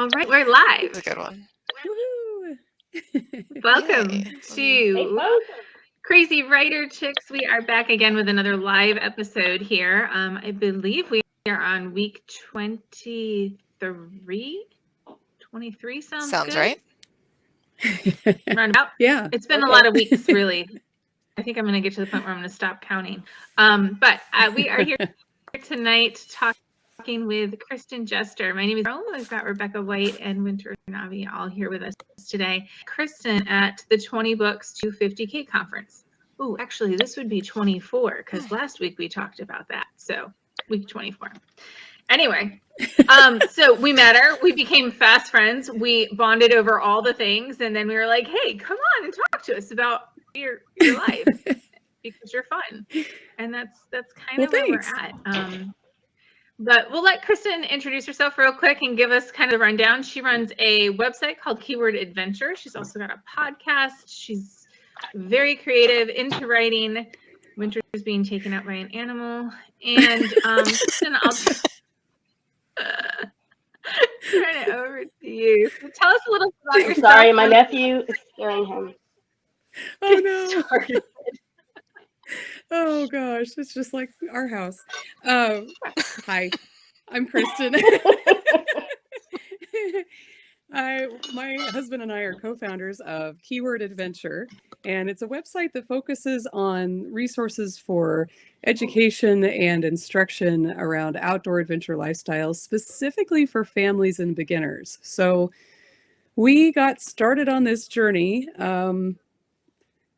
All right, we're live. That's a good one. Woohoo! Welcome Yay. to Crazy Writer Chicks. We are back again with another live episode here. I believe we are on week 23. 23 sounds good. right. Roundabout. Yeah. It's been a lot of weeks, really. I think I'm going to get to the point where I'm going to stop counting. But we are here tonight talking with Cristen Jester. My name is Rome. I've got Rebecca White and Winter Navi all here with us today. Cristen at the 20 Books 250K conference. Oh, actually, this would be 24 because last week we talked about that. So week 24. Anyway, so we met her. We became fast friends. We bonded over all the things. And then we were like, hey, come on and talk to us about your life because you're fun. And that's kind of where we're at. But we'll let Cristen introduce herself real quick and give us kind of the rundown. She runs a website called Keyword Adventure. She's also got a podcast. She's very creative, into writing. Winter's being taken out by an animal. And Cristen, I'll turn it over to you. So tell us a little bit about yourself. Sorry, my nephew is scaring him. Oh no. Oh gosh, it's just like our house. Hi, I'm Cristen. My husband and I are co-founders of Keyword Adventure, and it's a website that focuses on resources for education and instruction around outdoor adventure lifestyles, specifically for families and beginners. So we got started on this journey.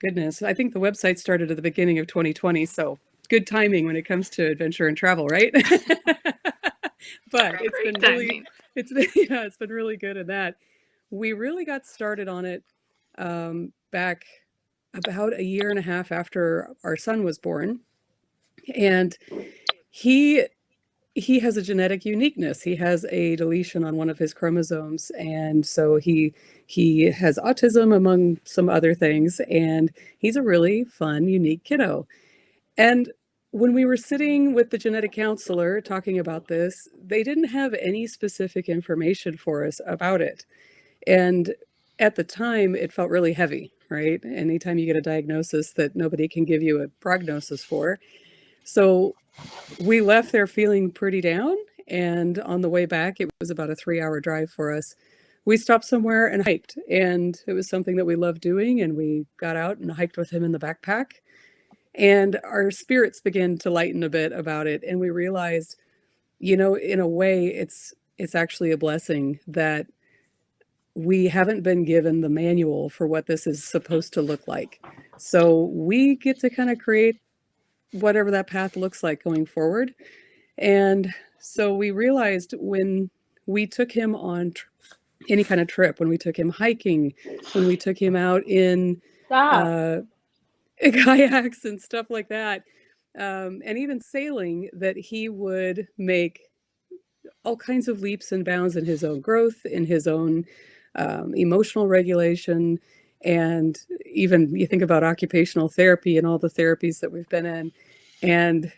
Goodness, I think the website started at the beginning of 2020, so good timing when it comes to adventure and travel, right? But it's been really good in that. We really got started on it back about a year and a half after our son was born, and he has a genetic uniqueness. He has a deletion on one of his chromosomes, and so he has autism among some other things, and he's a really fun, unique kiddo. And when we were sitting with the genetic counselor talking about this, they didn't have any specific information for us about it. And at the time, it felt really heavy, right? Anytime you get a diagnosis that nobody can give you a prognosis for. So we left there feeling pretty down. And on the way back, it was about a 3-hour drive for us. We stopped somewhere and hiked. And it was something that we loved doing. And we got out and hiked with him in the backpack. And our spirits began to lighten a bit about it. And we realized, in a way, it's actually a blessing that we haven't been given the manual for what this is supposed to look like. So we get to kind of create whatever that path looks like going forward. And so we realized when we took him on any kind of trip, when we took him hiking, when we took him out in kayaks and stuff like that, and even sailing, that he would make all kinds of leaps and bounds in his own growth, in his own emotional regulation. And even you think about occupational therapy and all the therapies that we've been in, and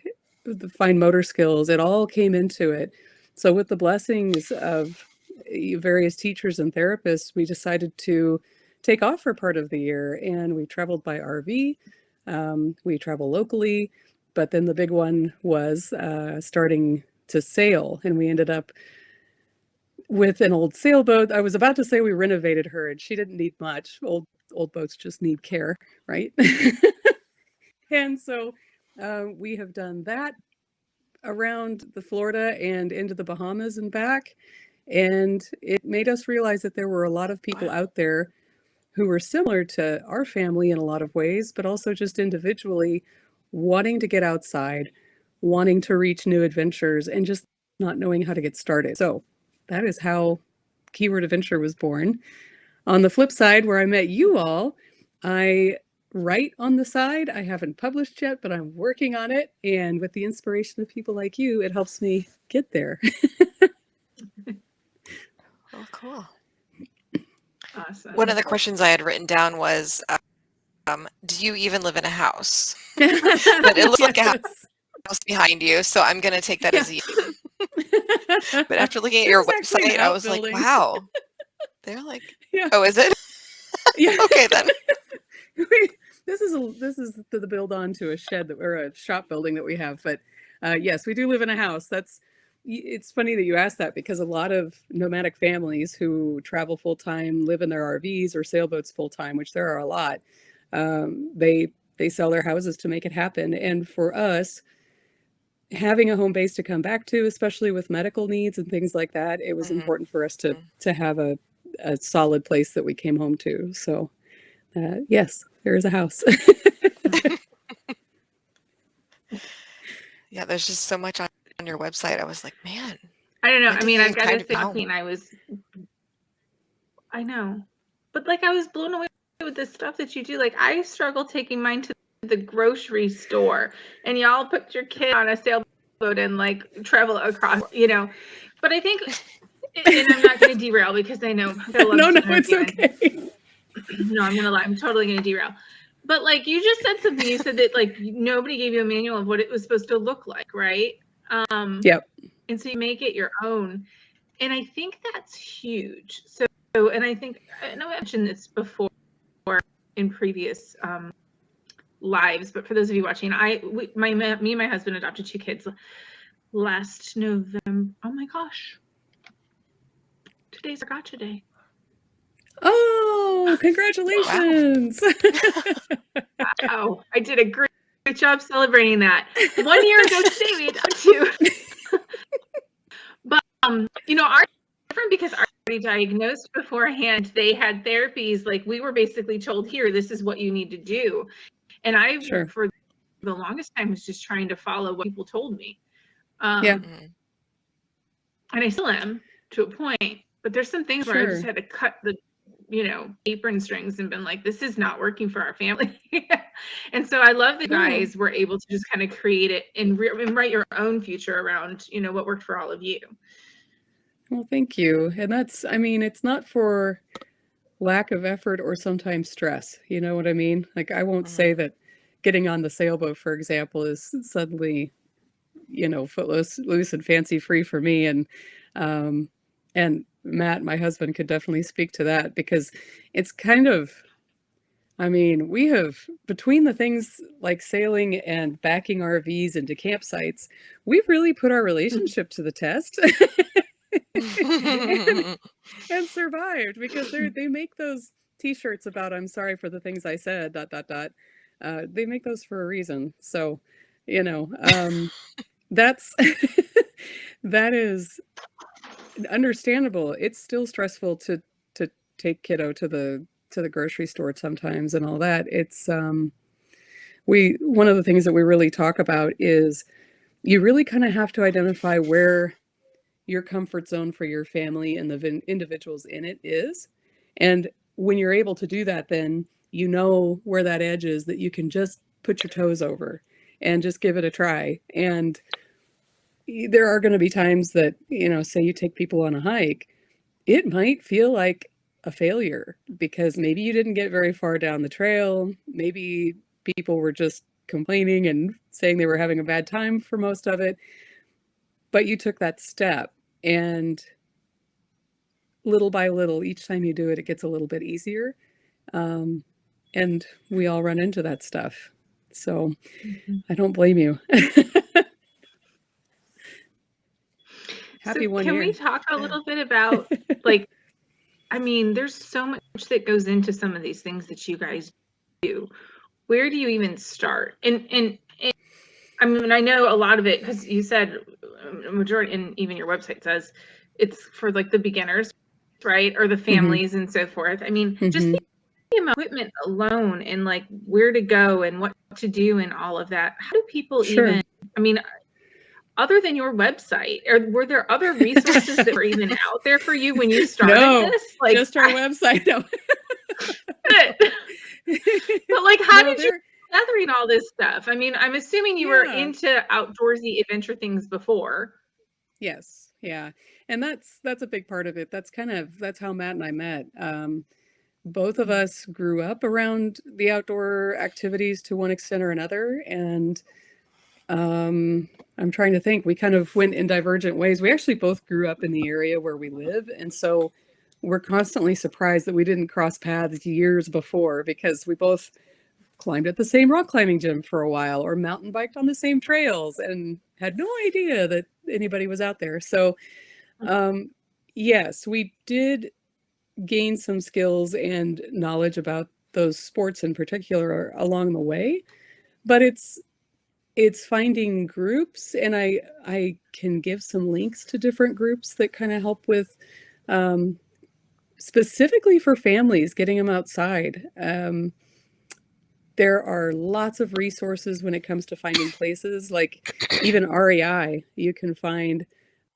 the fine motor skills, it all came into it. So with the blessings of various teachers and therapists, we decided to take off for part of the year, and we traveled by RV. We travel locally, but then the big one was starting to sail, and we ended up with an old sailboat. I was about to say we renovated her, and she didn't need much. Old boats just need care, right? And so we have done that around the Florida and into the Bahamas and back. And it made us realize that there were a lot of people out there who were similar to our family in a lot of ways, but also just individually wanting to get outside, wanting to reach new adventures, and just not knowing how to get started. So that is how Keyword Adventure was born. On the flip side, where I met you all, I write on the side. I haven't published yet, but I'm working on it. And with the inspiration of people like you, it helps me get there. Oh, cool. Awesome. One of the questions I had written down was, do you even live in a house? But it looks like a house behind you, so I'm going to take that as a But after looking at This your is actually an website, I was like, outbuilding. wow. They're like, Yeah. oh, is it? Yeah. Okay, then. This is the build on to a shed or a shop building that we have. But yes, we do live in a house. It's funny that you asked that, because a lot of nomadic families who travel full time, live in their RVs or sailboats full time, which there are a lot. They sell their houses to make it happen. And for us, having a home base to come back to, especially with medical needs and things like that, it was important for us to have a solid place that we came home to. So yes, there is a house. Yeah, there's just so much on your website. I was like, man. I don't know. when I did mean, they I've got kind to of be say, home? I know, but like I was blown away with the stuff that you do. Like I struggle taking mine to the grocery store, and y'all put your kid on a sailboat and like travel across, But I think, and I'm not going to derail because I know I love No, to it's okay. No, I'm gonna lie. I'm totally gonna derail. But like you just said something. You said that like nobody gave you a manual of what it was supposed to look like, right? Yep. And so you make it your own, and I think that's huge. So, and I think I know I mentioned this before in previous lives, but for those of you watching, me and my husband adopted 2 kids last November. Oh my gosh, today's our gotcha day. Oh, congratulations. Oh, I did a great job celebrating that. 1 year ago today, we adopted 2. But, our different because our already diagnosed beforehand. They had therapies. Like we were basically told, here, this is what you need to do. And I, Sure. for the longest time, was just trying to follow what people told me. Yeah. And I still am to a point, but there's some things where I just had to cut the apron strings and been like, this is not working for our family. And so I love that you guys were able to just kind of create it and write your own future around, what worked for all of you. Well, thank you. And it's not for lack of effort or sometimes stress. You know what I mean? Like, I won't say that getting on the sailboat, for example, is suddenly, footloose, loose and fancy free for me. And Matt, my husband, could definitely speak to that, because it's kind of, we have, between the things like sailing and backing RVs into campsites, we've really put our relationship to the test. and survived, because they make those t-shirts about "I'm sorry for the things I said, ... They make those for a reason. So, that's that is understandable. It's still stressful to take kiddo to the grocery store sometimes and all that. It's one of the things that we really talk about is you really kind of have to identify where your comfort zone for your family and the individuals in it is. And when you're able to do that, then you know where that edge is that you can just put your toes over and just give it a try. And there are going to be times that, say you take people on a hike, it might feel like a failure because maybe you didn't get very far down the trail. Maybe people were just complaining and saying they were having a bad time for most of it. But you took that step, and little by little, each time you do it, it gets a little bit easier. And we all run into that stuff. So I don't blame you. Happy 1 year. Can we talk a little bit about, there's so much that goes into some of these things that you guys do. Where do you even start? And I know a lot of it, because you said a majority, and even your website says it's for like the beginners, right? Or the families and so forth. Just the equipment alone and like where to go and what to do and all of that. How do people even, other than your website, or were there other resources that were even out there for you when you started this? Like just our website. No. But like, how did you gathering all this stuff? I'm assuming you were into outdoorsy adventure things before. Yes. Yeah. And that's a big part of it. That's how Matt and I met. Both of us grew up around the outdoor activities to one extent or another. And I'm trying to think. We kind of went in divergent ways. We actually both grew up in the area where we live, and so we're constantly surprised that we didn't cross paths years before, because we both climbed at the same rock climbing gym for a while, or mountain biked on the same trails, and had no idea that anybody was out there. So yes, we did gain some skills and knowledge about those sports in particular along the way, but it's finding groups, and I can give some links to different groups that kind of help with specifically for families getting them outside. There are lots of resources when it comes to finding places, like even REI. You can find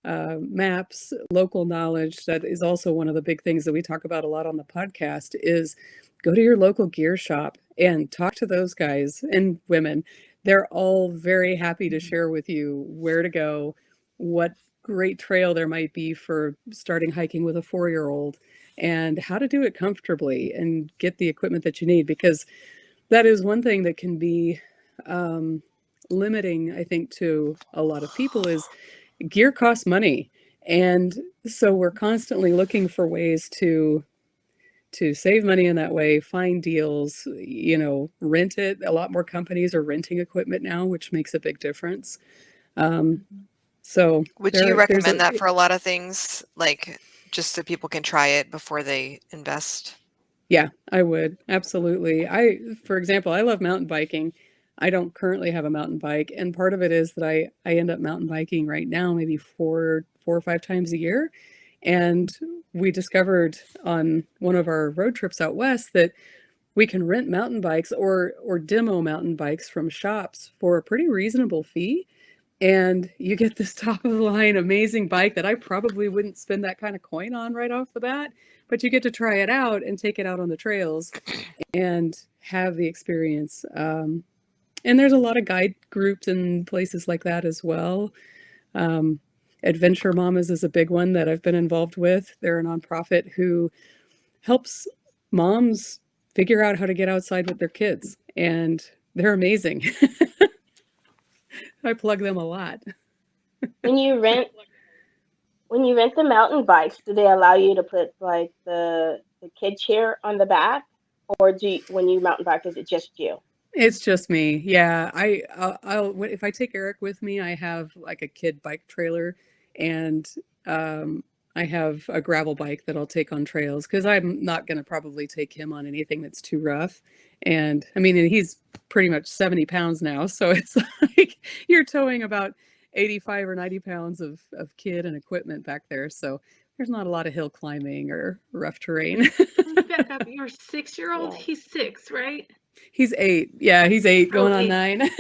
maps, local knowledge. That is also one of the big things that we talk about a lot on the podcast, is go to your local gear shop and talk to those guys and women. They're all very happy to share with you where to go, what great trail there might be for starting hiking with a 4-year-old, and how to do it comfortably and get the equipment that you need, because that is one thing that can be limiting, I think, to a lot of people, is gear costs money. And so we're constantly looking for ways to save money in that way, find deals, rent it. A lot more companies are renting equipment now, which makes a big difference. So Would you recommend that for a lot of things, like just so people can try it before they invest? Yeah, I would. Absolutely. For example, I love mountain biking. I don't currently have a mountain bike, and part of it is that I end up mountain biking right now maybe four or five times a year. And we discovered on one of our road trips out west that we can rent mountain bikes or demo mountain bikes from shops for a pretty reasonable fee. And you get this top of the line amazing bike that I probably wouldn't spend that kind of coin on right off the bat, but you get to try it out and take it out on the trails and have the experience. And there's a lot of guide groups and places like that as well. Adventure Mamas is a big one that I've been involved with. They're a nonprofit who helps moms figure out how to get outside with their kids, and they're amazing. I plug them a lot. When you rent the mountain bikes, do they allow you to put like the kid chair on the back, or when you mountain bike, is it just you? It's just me. Yeah, I'll if I take Eric with me, I have like a kid bike trailer, and I have a gravel bike that I'll take on trails, because I'm not going to probably take him on anything that's too rough. And I mean, he's pretty much 70 pounds now, so it's like you're towing about 85 or 90 pounds of kid and equipment back there. So there's not a lot of hill climbing or rough terrain. Back up, your 6-year-old, Yeah. he's 6, right? He's 8. Yeah, he's 8 going on 9.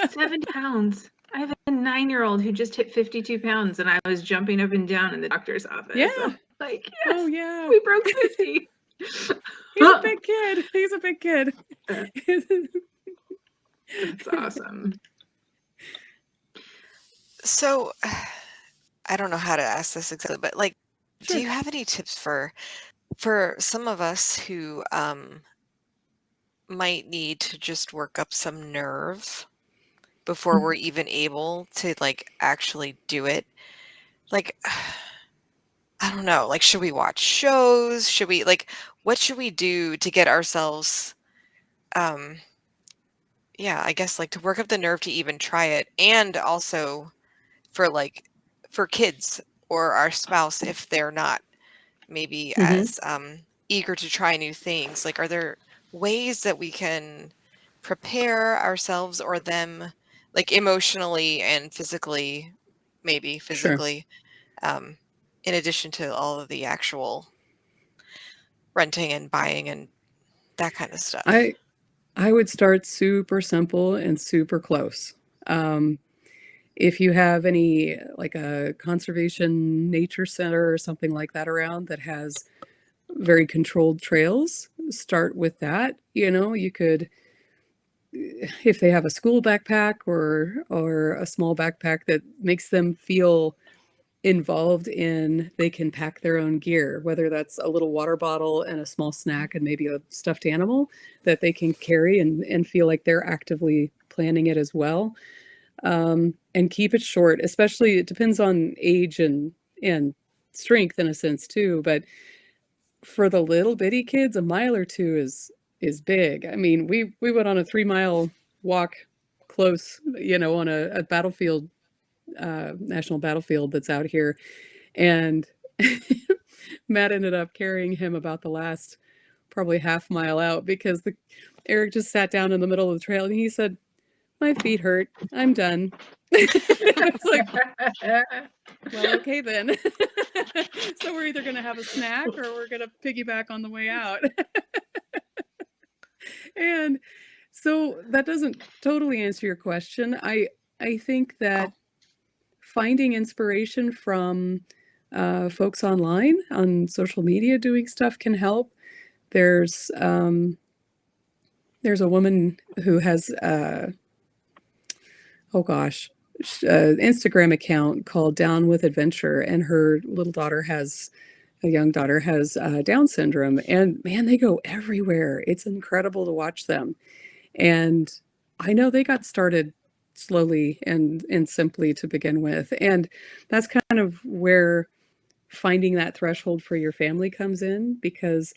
70 pounds. I have a 9-year-old who just hit 52 pounds, and I was jumping up and down in the doctor's office. Yeah. So, like, yes, Oh, yeah. we broke 50. He's a big kid. He's a big kid. That's awesome. So, I don't know how to ask this exactly, but like, Sure. do you have any tips for some of us who might need to just work up some nerve before we're even able to like actually do it? Like, I don't know, like, should we watch shows? Should we what should we do to get ourselves, yeah, I guess like to work up the nerve to even try it, and also for kids or our spouse, if they're not maybe as eager to try new things. Like, are there ways that we can prepare ourselves or them, like emotionally and physically, maybe Sure. physically, in addition to all of the actual renting and buying and that kind of stuff? I would start super simple and super close. If you have any, like a conservation nature center or something like that around that has very controlled trails, start with that. You could, if they have a school backpack or a small backpack that makes them feel involved in, they can pack their own gear, whether that's a little water bottle and a small snack and maybe a stuffed animal that they can carry and feel like they're actively planning it as well. and keep it short. Especially, it depends on age and strength in a sense too. But for the little bitty kids, a mile or two is big. I mean, we went on a 3-mile walk close, on a battlefield, national battlefield that's out here, and Matt ended up carrying him about the last probably half mile out because Eric just sat down in the middle of the trail and he said, "My feet hurt. I'm done." I was like, well, okay then. So we're either going to have a snack or we're going to piggyback on the way out. And so that doesn't totally answer your question. I think that finding inspiration from folks online on social media doing stuff can help. There's a woman who has Instagram account called Down with Adventure, and her young daughter has Down syndrome, and man, they go everywhere. It's incredible to watch them. And I know they got started slowly and simply to begin with. And that's kind of where finding that threshold for your family comes in, because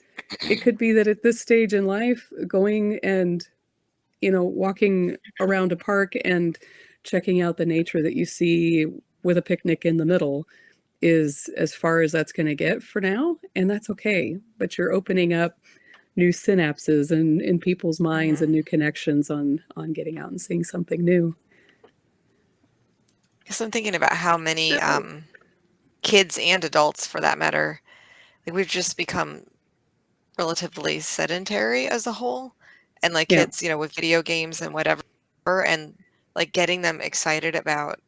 it could be that at this stage in life, going and, walking around a park and checking out the nature that you see with a picnic in the middle is as far as that's going to get for now. And that's okay. But you're opening up new synapses in people's minds and new connections on getting out and seeing something new. Because I'm thinking about how many kids and adults, for that matter, like we've just become relatively sedentary as a whole, and like kids, with video games and whatever, and like getting them excited about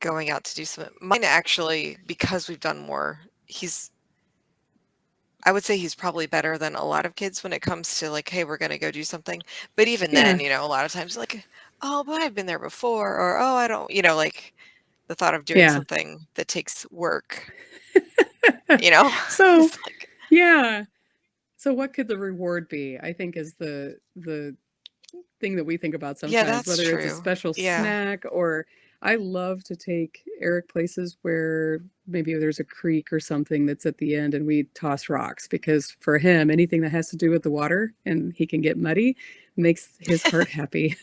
going out to do something. Mine actually, because we've done more, I would say he's probably better than a lot of kids when it comes to like, hey, we're going to go do something. But even then, a lot of times like, oh, but I've been there before, or, oh, I don't, like the thought of doing something that takes work, So, like, so what could the reward be, I think, is the thing that we think about sometimes, that's whether true. It's a special snack, or I love to take Eric places where maybe there's a creek or something that's at the end and we toss rocks, because for him, anything that has to do with the water and he can get muddy makes his heart happy.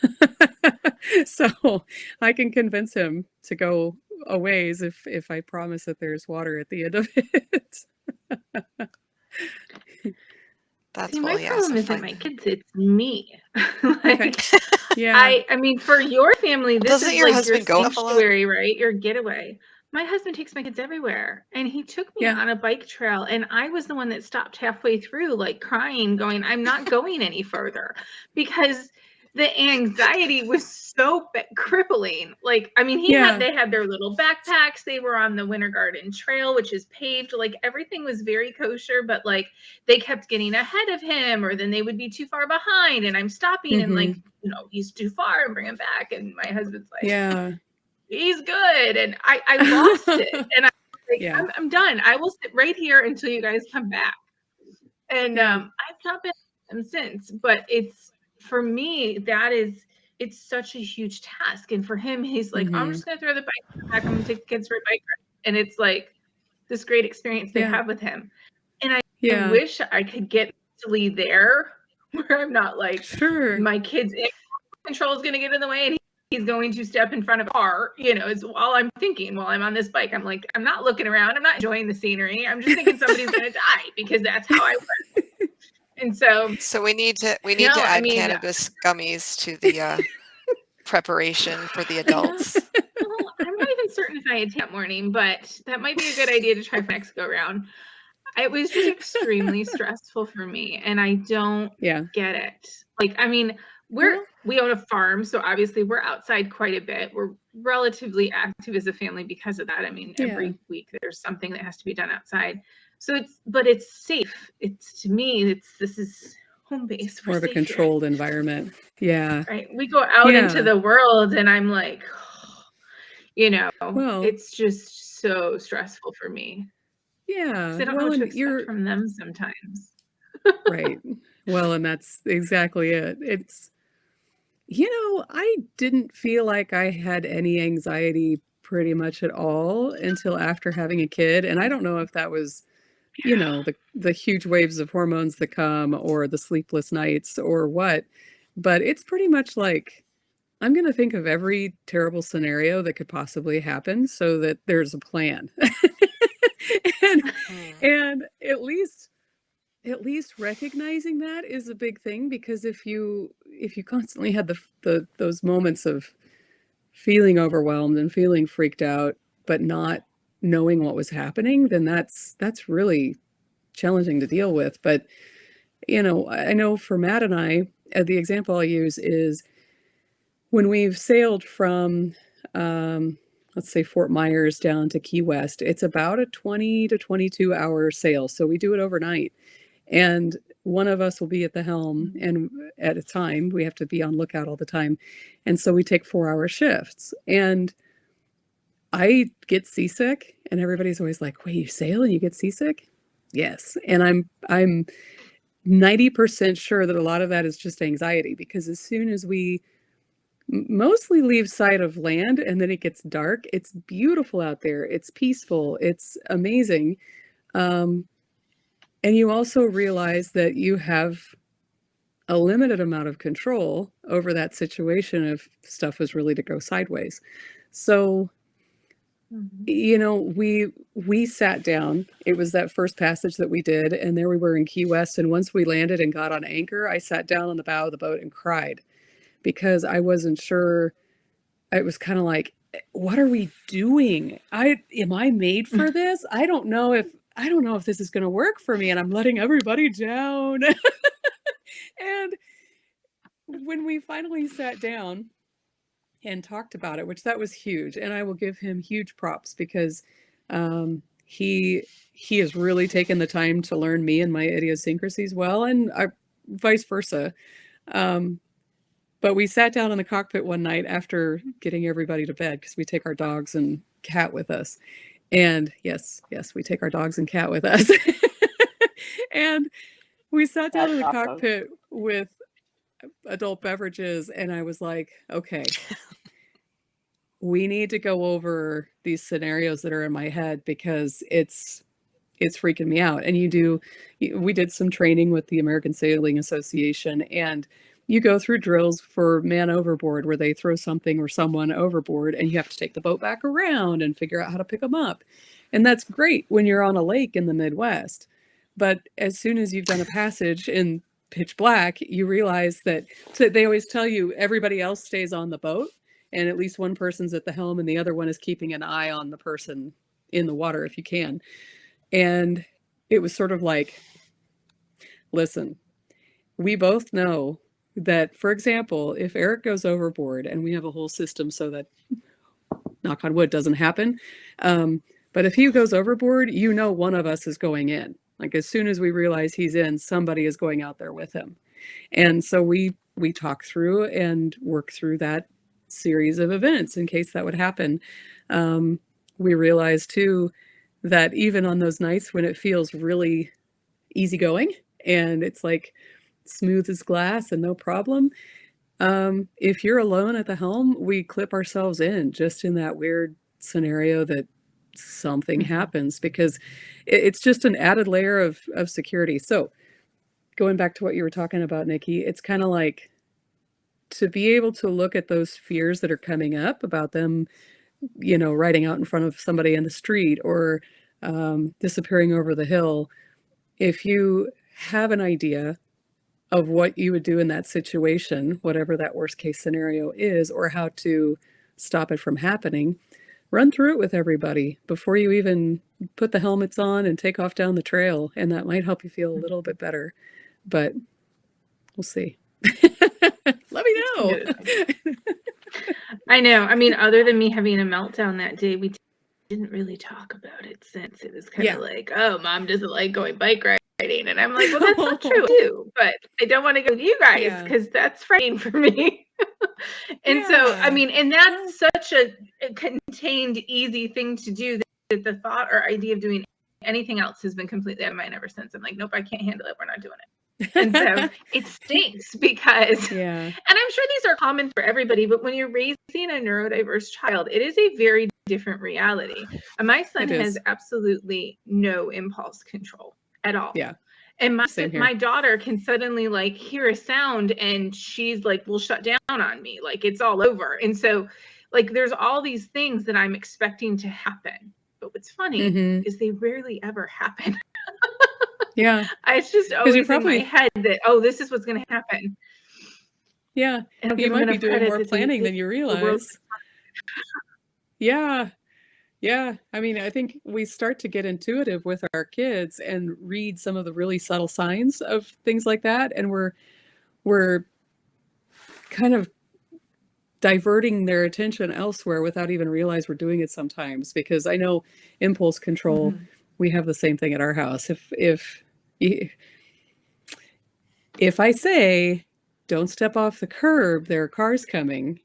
So I can convince him to go a ways if I promise that there's water at the end of it. That's See, my problem isn't my kids, it's me. Like, yeah. I mean, for your family, this Doesn't is your like husband your go off a lot? sanctuary, right? Your getaway. My husband takes my kids everywhere, and he took me on a bike trail, and I was the one that stopped halfway through, like crying, going, I'm not going any further, because the anxiety was so crippling. Like, I mean, they had their little backpacks. They were on the Winter Garden Trail, which is paved. Like, everything was very kosher, but like they kept getting ahead of him, or then they would be too far behind, and I'm stopping and like, he's too far and bring him back. And my husband's like, he's good. And I lost it. And I'm like, I'm done. I will sit right here until you guys come back. And I've not been with him since, but for me, it's such a huge task. And for him, he's like, I'm just going to throw the bike back. I'm going to take the kids for a bike ride. And it's like this great experience they have with him. And I wish I could get mentally there where I'm not like, my kid's control is going to get in the way and he's going to step in front of a car. It's while I'm thinking, while I'm on this bike, I'm like, I'm not looking around. I'm not enjoying the scenery. I'm just thinking somebody's going to die, because that's how I work. And so we need to add cannabis gummies to the preparation for the adults. Well, I'm not even certain if I had that morning, but that might be a good idea to try for next go round. It was just extremely stressful for me, and I don't get it. Like, I mean, we own a farm, so obviously we're outside quite a bit. We're relatively active as a family because of that. I mean, every week there's something that has to be done outside. So it's safe. To me, this is home base. More of a controlled environment. Yeah. Right. We go out into the world and I'm like, it's just so stressful for me. Yeah. I don't know what to expect from them sometimes. Right. Well, and that's exactly it. I didn't feel like I had any anxiety pretty much at all until after having a kid. And I don't know if that was, the huge waves of hormones that come or the sleepless nights or what, but it's pretty much like I'm going to think of every terrible scenario that could possibly happen so that there's a plan. and and at least recognizing that is a big thing, because if you constantly had those moments of feeling overwhelmed and feeling freaked out but not knowing what was happening, then that's really challenging to deal with. But I know for Matt and I, the example I'll use is when we've sailed from let's say Fort Myers down to Key West, it's about a 20 to 22 hour sail, so we do it overnight. And one of us will be at the helm, and at a time we have to be on lookout all the time. And so we take 4-hour shifts, and I get seasick, and everybody's always like, wait, you sail and you get seasick? Yes. And I'm 90% sure that a lot of that is just anxiety, because as soon as we mostly leave sight of land and then it gets dark, it's beautiful out there. It's peaceful. It's amazing. And you also realize that you have a limited amount of control over that situation if stuff was really to go sideways. So, we sat down. It was that first passage that we did, and there we were in Key West. And once we landed and got on anchor, I sat down on the bow of the boat and cried, because I wasn't sure. It was kind of like, what are we doing? Am I made for this? I don't know if this is going to work for me, and I'm letting everybody down. And when we finally sat down and talked about it, which that was huge, and I will give him huge props, because he has really taken the time to learn me and my idiosyncrasies well, and vice versa. But we sat down in the cockpit one night after getting everybody to bed, because we take our dogs and cat with us. And yes, we take our dogs and cat with us. And we sat down in the cockpit with adult beverages, and I was like, okay, we need to go over these scenarios that are in my head, because it's freaking me out. And we did some training with the American Sailing Association, and you go through drills for man overboard, where they throw something or someone overboard, and you have to take the boat back around and figure out how to pick them up. And that's great when you're on a lake in the Midwest. But as soon as you've done a passage in pitch black, you realize that they always tell you everybody else stays on the boat, and at least one person's at the helm and the other one is keeping an eye on the person in the water if you can. And it was sort of like, listen, we both know that, for example, if Eric goes overboard, and we have a whole system so that, knock on wood, doesn't happen. But if he goes overboard, one of us is going in. Like, as soon as we realize he's in, somebody is going out there with him. And so we talk through and work through that series of events in case that would happen. We realize too that even on those nights when it feels really easygoing and it's like smooth as glass and no problem, if you're alone at the helm, we clip ourselves in just in that weird scenario that something happens, because it's just an added layer of security. So going back to what you were talking about, Nikki, it's kind of like to be able to look at those fears that are coming up about them, riding out in front of somebody in the street or disappearing over the hill. If you have an idea of what you would do in that situation, whatever that worst case scenario is, or how to stop it from happening, run through it with everybody before you even put the helmets on and take off down the trail. And that might help you feel a little bit better, but we'll see. Let me know. I know. I mean, other than me having a meltdown that day, we didn't really talk about it since. It was kind of like, oh, Mom doesn't like going bike riding. And I'm like, well, that's not true too, but I don't want to go with you guys because that's frightening for me. And so, I mean, and that's such a contained, easy thing to do that the thought or idea of doing anything else has been completely out of mind ever since. I'm like, nope, I can't handle it. We're not doing it. And so it stinks because, Yeah. and I'm sure these are common for everybody, but when you're raising a neurodiverse child, it is a very different reality. And my son has absolutely no impulse control at all. Yeah. And Same here. my daughter can suddenly like hear a sound and she's like, will shut down on me. Like it's all over. And so like, there's all these things that I'm expecting to happen. But what's funny is they rarely ever happen. Yeah. It's just always in my head that, oh, this is what's going to happen. Yeah. And you might be doing more planning than you realize. Yeah. Yeah. I mean, I think we start to get intuitive with our kids and read some of the really subtle signs of things like that. And we're kind of diverting their attention elsewhere without even realize we're doing it sometimes. Because I know impulse control, we have the same thing at our house. If I say, don't step off the curb, there are cars coming,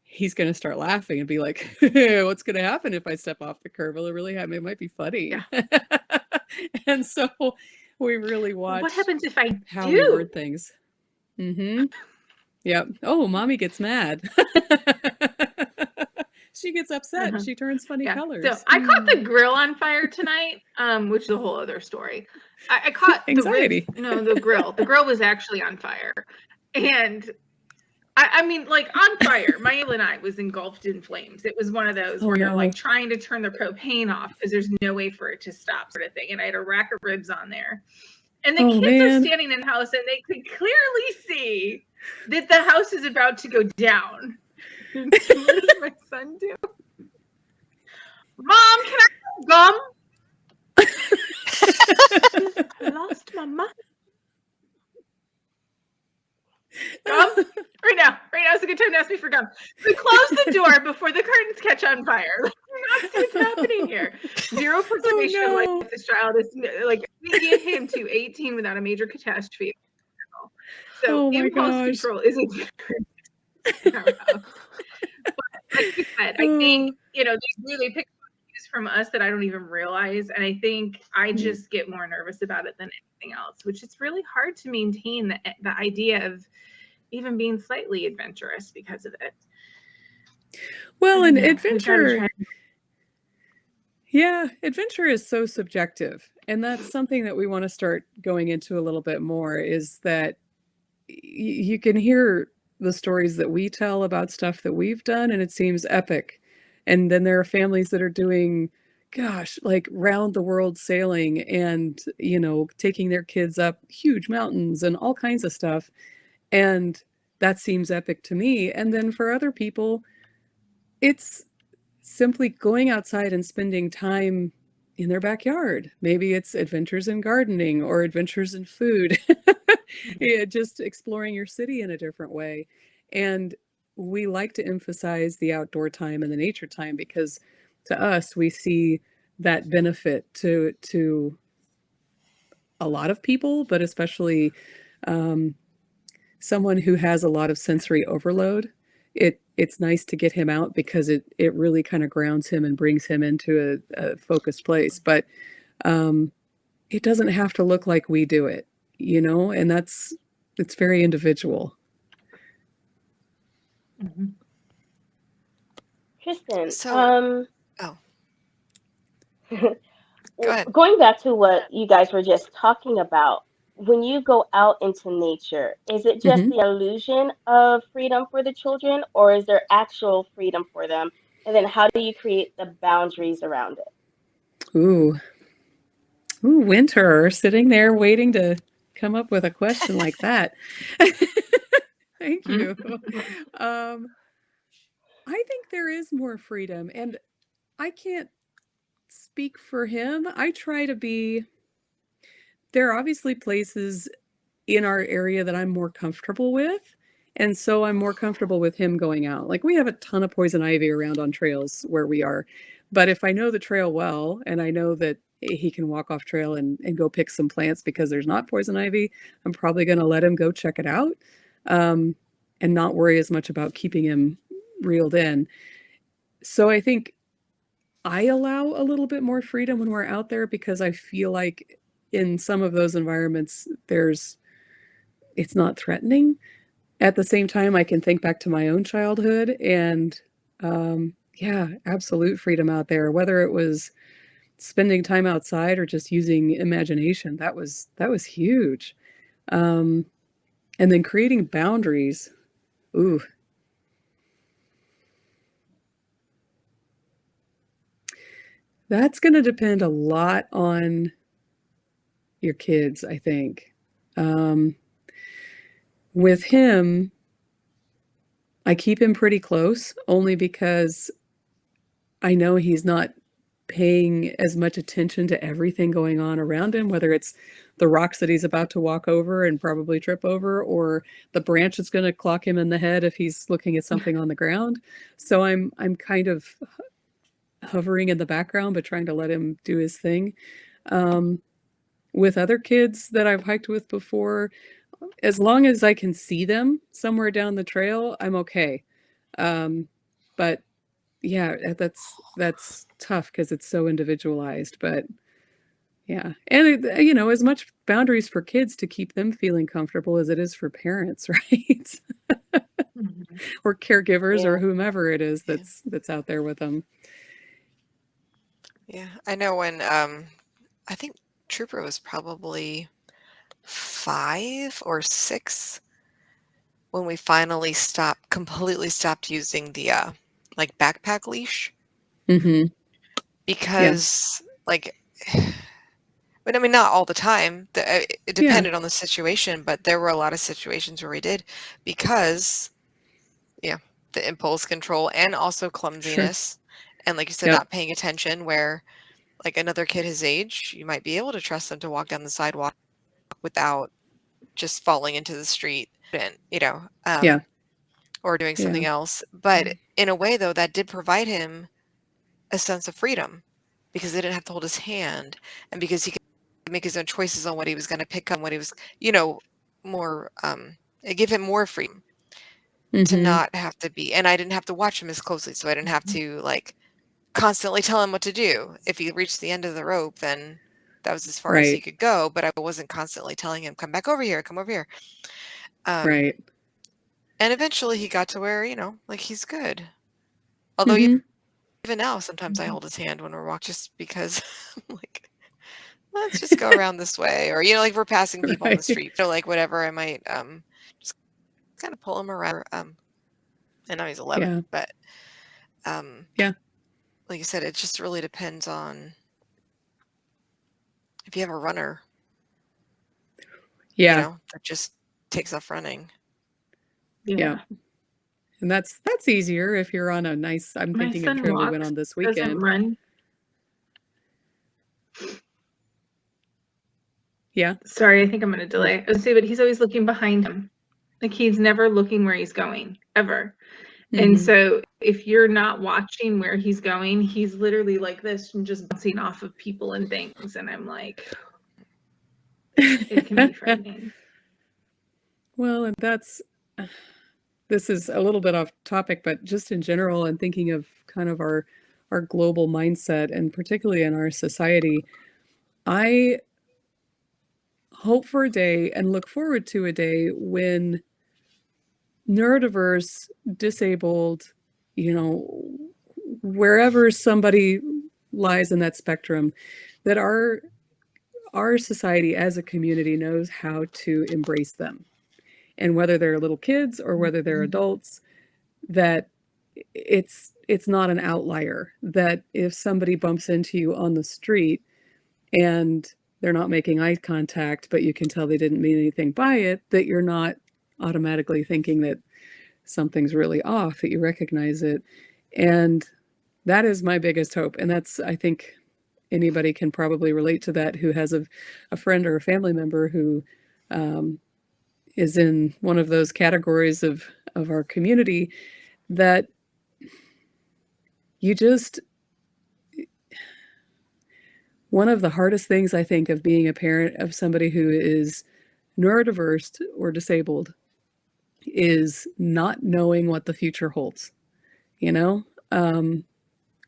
he's going to start laughing and be like, what's going to happen if I step off the curb? Will it really happen? It might be funny. Yeah. And so we really watch what happens if I how we word things. Yep. Oh, mommy gets mad. She gets upset. She turns funny colors. So I caught the grill on fire tonight, which is a whole other story. I caught anxiety. The grill. The grill was actually on fire. And I mean, like on fire. Maela and I was engulfed in flames. It was one of those where you're like trying to turn the propane off because there's no way for it to stop, sort of thing. And I had a rack of ribs on there. And the kids are standing in the house and they could clearly see that the house is about to go down. What does my son do? Mom, can I have gum? I lost my mind. Gum? Right now is a good time to ask me for gum. We close the door before the curtains catch on fire. Like, not see what's happening here. 0% of life this child is like we get him to 18 without a major catastrophe. So impulse control is a but like you said, I think they really pick cues from us that I don't even realize, and I think I just get more nervous about it than anything else, which is really hard to maintain the idea of even being slightly adventurous because of it. Well, and adventure, adventure is so subjective, and that's something that we want to start going into a little bit more, is that you can hear the stories that we tell about stuff that we've done and it seems epic, and then there are families that are doing like round the world sailing and taking their kids up huge mountains and all kinds of stuff, and that seems epic to me. And then for other people it's simply going outside and spending time in their backyard. Maybe it's adventures in gardening or adventures in food. Just exploring your city in a different way. And we like to emphasize the outdoor time and the nature time because to us, we see that benefit to a lot of people, but especially someone who has a lot of sensory overload. It's nice to get him out because it really kind of grounds him and brings him into a focused place. But it doesn't have to look like we do it, and it's very individual. Cristen, Go ahead. Going back to what you guys were just talking about, when you go out into nature, is it just the illusion of freedom for the children, or is there actual freedom for them? And then how do you create the boundaries around it? Ooh, Winter, sitting there waiting to come up with a question like that. Thank you. I think there is more freedom, and I can't speak for him. I try to be. There are obviously places in our area that I'm more comfortable with. And so I'm more comfortable with him going out. Like we have a ton of poison ivy around on trails where we are. But if I know the trail well, and I know that he can walk off trail and go pick some plants because there's not poison ivy, I'm probably going to let him go check it out and not worry as much about keeping him reeled in. So I think I allow a little bit more freedom when we're out there because I feel like in some of those environments, there's it's not threatening. At the same time, I can think back to my own childhood and yeah, absolute freedom out there, whether it was spending time outside or just using imagination. That was huge. And then creating boundaries. Ooh. That's going to depend a lot on your kids, I think. With him, I keep him pretty close only because I know he's not paying as much attention to everything going on around him, whether it's the rocks that he's about to walk over and probably trip over, or the branch that's going to clock him in the head if he's looking at something on the ground. So I'm kind of hovering in the background, but trying to let him do his thing. With other kids that I've hiked with before, as long as I can see them somewhere down the trail, I'm okay. But yeah, that's tough because it's so individualized. But yeah, and you know, as much boundaries for kids to keep them feeling comfortable as it is for parents, right? Or caregivers or whomever it is that's out there with them. Yeah, I know when I think Trooper was probably 5 or 6 when we finally completely stopped using the like backpack leash. Mm-hmm. Because like, but I mean, not all the time. It depended on the situation, but there were a lot of situations where we did, because the impulse control and also clumsiness, and like you said, not paying attention, where like another kid his age, you might be able to trust them to walk down the sidewalk without just falling into the street and, or doing something else. But in a way, though, that did provide him a sense of freedom, because they didn't have to hold his hand, and because he could make his own choices on what he was going to pick up, what he was, more, it gave him more freedom to not have to be, and I didn't have to watch him as closely, so I didn't have to like constantly tell him what to do. If he reached the end of the rope, then that was as far as he could go, but I wasn't constantly telling him, come back over here, come over here. Right. And eventually he got to where, like, he's good. Although even now, sometimes I hold his hand when we're walking, just because I'm like, let's just go around this way. Or, like we're passing people on the street, like whatever, I might just kind of pull him around. And now he's 11, but like you said, it just really depends on if you have a runner, that just takes off running. Yeah. And that's easier if you're on a nice, I'm thinking of a trail we went on this weekend. Doesn't run. Yeah. Sorry, I think I'm going to delay. I was going to say, but he's always looking behind him. Like, he's never looking where he's going, ever. And so if you're not watching where he's going, he's literally like this and just bouncing off of people and things. And I'm like, it can be frightening. Well, and this is a little bit off topic, but just in general, and thinking of kind of our global mindset, and particularly in our society, I hope for a day and look forward to a day when neurodiverse, disabled, wherever somebody lies in that spectrum, that our society as a community knows how to embrace them. And whether they're little kids or whether they're adults, that it's not an outlier, that if somebody bumps into you on the street and they're not making eye contact, but you can tell they didn't mean anything by it, that you're not automatically thinking that something's really off, that you recognize it. And that is my biggest hope. And that's, I think anybody can probably relate to that who has a friend or a family member who is in one of those categories of our community, that you just, one of the hardest things I think of being a parent of somebody who is neurodiverse or disabled is not knowing what the future holds,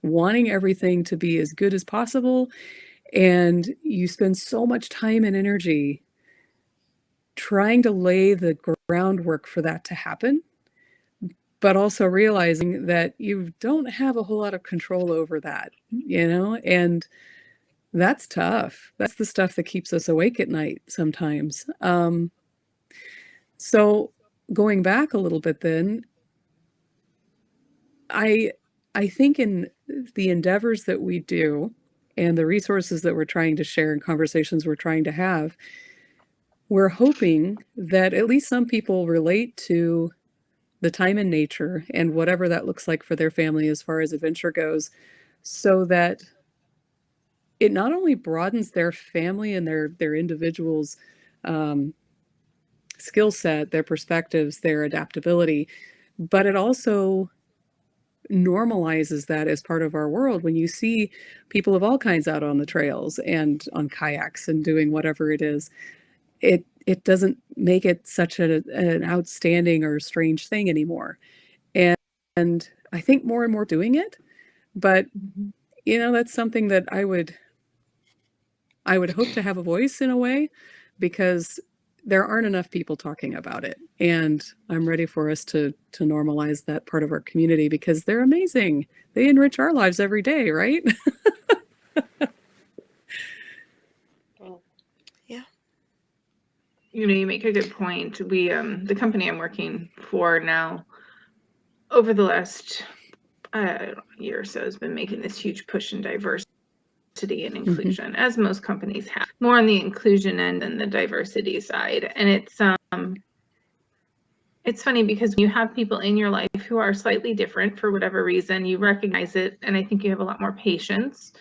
wanting everything to be as good as possible. And you spend so much time and energy trying to lay the groundwork for that to happen, but also realizing that you don't have a whole lot of control over that, and that's tough. That's the stuff that keeps us awake at night sometimes. So going back a little bit then, I think in the endeavors that we do and the resources that we're trying to share and conversations we're trying to have, we're hoping that at least some people relate to the time in nature and whatever that looks like for their family as far as adventure goes, so that it not only broadens their family and their individuals' skill set, their perspectives, their adaptability, but it also normalizes that as part of our world. When you see people of all kinds out on the trails and on kayaks and doing whatever it is, it doesn't make it such an outstanding or strange thing anymore. And I think more and more doing it, but that's something that I would hope to have a voice in a way, because there aren't enough people talking about it. And I'm ready for us to normalize that part of our community, because they're amazing. They enrich our lives every day, right? Yeah. You make a good point. We, the company I'm working for now, over the last year or so, has been making this huge push in diversity and inclusion, as most companies have, more on the inclusion end than the diversity side. And it's funny, because when you have people in your life who are slightly different for whatever reason, you recognize it, and I think you have a lot more patience.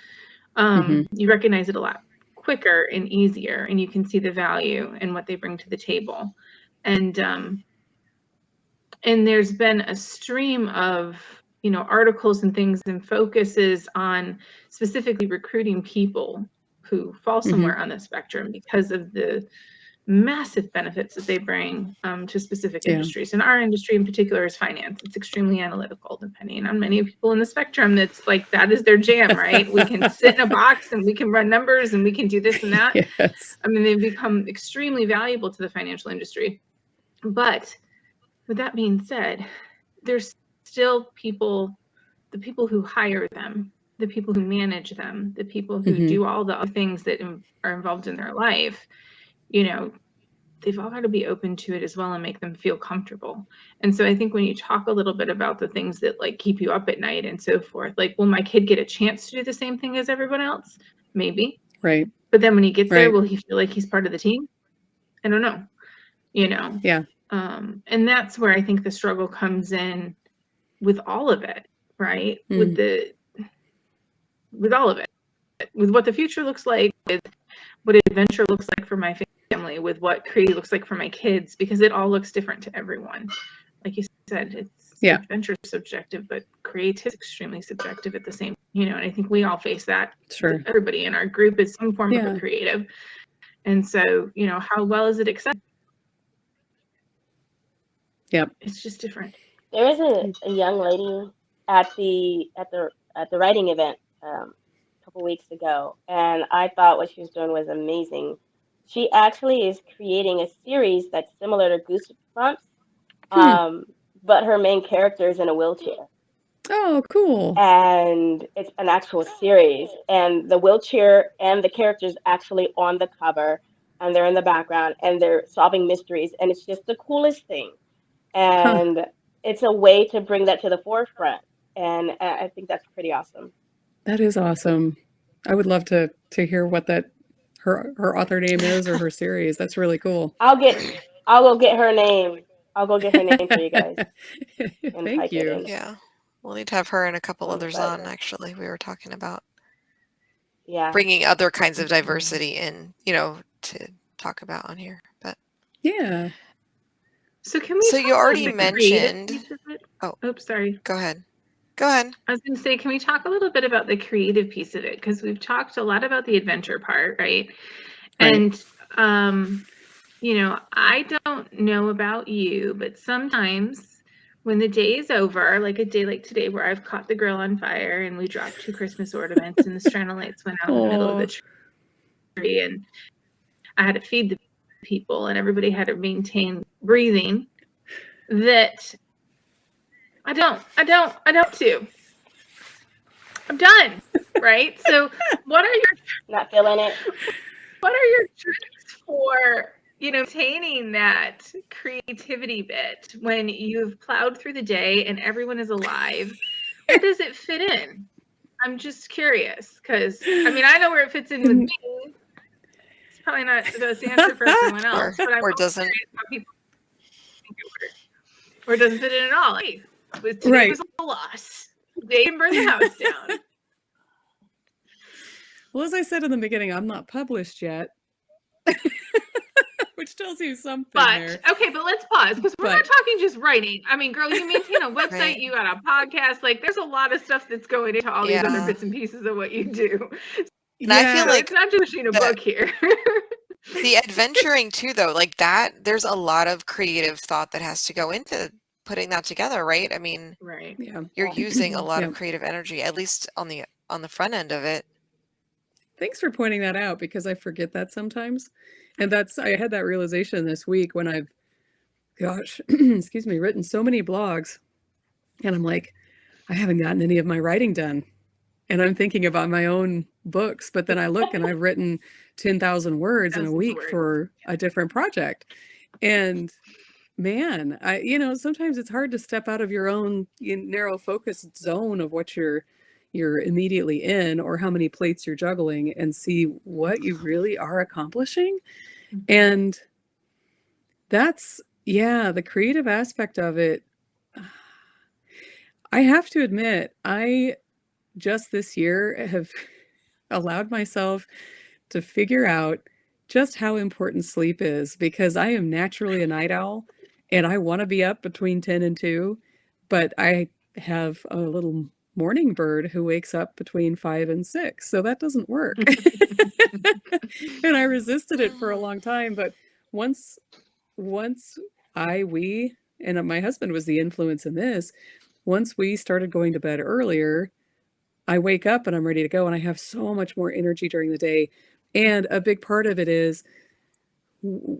You recognize it a lot quicker and easier, and you can see the value in what they bring to the table. And there's been a stream of articles and things and focuses on specifically recruiting people who fall somewhere on the spectrum because of the massive benefits that they bring to specific industries. And our industry in particular is finance. It's extremely analytical, depending on many people in the spectrum. That's like, that is their jam, right? We can sit in a box and we can run numbers and we can do this and that. Yes. I mean, they've become extremely valuable to the financial industry. But with that being said, there's still people, the people who hire them, the people who manage them, the people who do all the other things that are involved in their life, they've all got to be open to it as well and make them feel comfortable. And so I think when you talk a little bit about the things that like keep you up at night and so forth, like, will my kid get a chance to do the same thing as everyone else? Maybe. Right. But then when he gets there, will he feel like he's part of the team? I don't know. Yeah. And that's where I think the struggle comes in with all of it, right? With all of it, with what the future looks like, with what adventure looks like for my family, with what creative looks like for my kids, because it all looks different to everyone. Like you said, adventure is subjective, but creativity is extremely subjective at the same, and I think we all face that. Sure. Everybody in our group is some form of a creative. And so, how well is it accepted? Yep. It's just different. There is a young lady at the writing event a couple weeks ago, and I thought what she was doing was amazing. She actually is creating a series that's similar to Goosebumps, but her main character is in a wheelchair. Oh, cool. And it's an actual series, and the wheelchair and the characters actually on the cover, and they're in the background, and they're solving mysteries, and it's just the coolest thing. And it's a way to bring that to the forefront, and I think that's pretty awesome. That is awesome. I would love to hear what her author name is, or her series. That's really cool. I'll go get her name. I'll go get her name for you guys. Thank you. Yeah. We'll need to have her and a couple others on, actually. We were talking about bringing other kinds of diversity in, to talk about on here. But yeah. So can we? So you already mentioned. Oh, oops, sorry. Go ahead. Go ahead. I was going to say, can we talk a little bit about the creative piece of it? Because we've talked a lot about the adventure part, right? And I don't know about you, but sometimes when the day is over, like a day like today where I've caught the grill on fire and we dropped 2 Christmas ornaments and the stranded lights went out in the middle of the tree and I had to feed the people and everybody had to maintain breathing, that I don't too. I'm done, right? So what are your Not feeling it. what are your tricks for, maintaining that creativity bit when you've plowed through the day and everyone is alive? Where does it fit in? I'm just curious, because I know where it fits in with me. It's probably not the best answer for everyone else, but I'm or doesn't. curious how people think it works. Or it doesn't fit in at all. Hey, today Right. was a loss. They didn't burn the house down. Well, as I said in the beginning, I'm not published yet. Which tells you something there. Okay, but let's pause, because we're not talking just writing. Girl, you maintain a website, Right. you got a podcast. Like, there's a lot of stuff that's going into all these other bits and pieces of what you do. And I feel like it's not just pushing a book here. The adventuring too, though, like that, there's a lot of creative thought that has to go into putting that together, right? Right. Yeah. You're using a lot Yeah. of creative energy, at least on the front end of it. Thanks for pointing that out, because I forget that sometimes. And I had that realization this week when I've, excuse me, written so many blogs. And I'm like, I haven't gotten any of my writing done. And I'm thinking about my own books, but then I look and I've written 10,000 words in a week for a different project. And man, sometimes it's hard to step out of your own narrow focused zone of what you're immediately in, or how many plates you're juggling, and see what you really are accomplishing. And that's, the creative aspect of it. I have to admit, I just this year have allowed myself to figure out just how important sleep is, because I am naturally a night owl and I want to be up between 10 and 2, but I have a little morning bird who wakes up between 5 and 6. So that doesn't work. And I resisted it for a long time. But once we, and my husband was the influence in this, once we started going to bed earlier, I wake up and I'm ready to go, and I have so much more energy during the day. And a big part of it is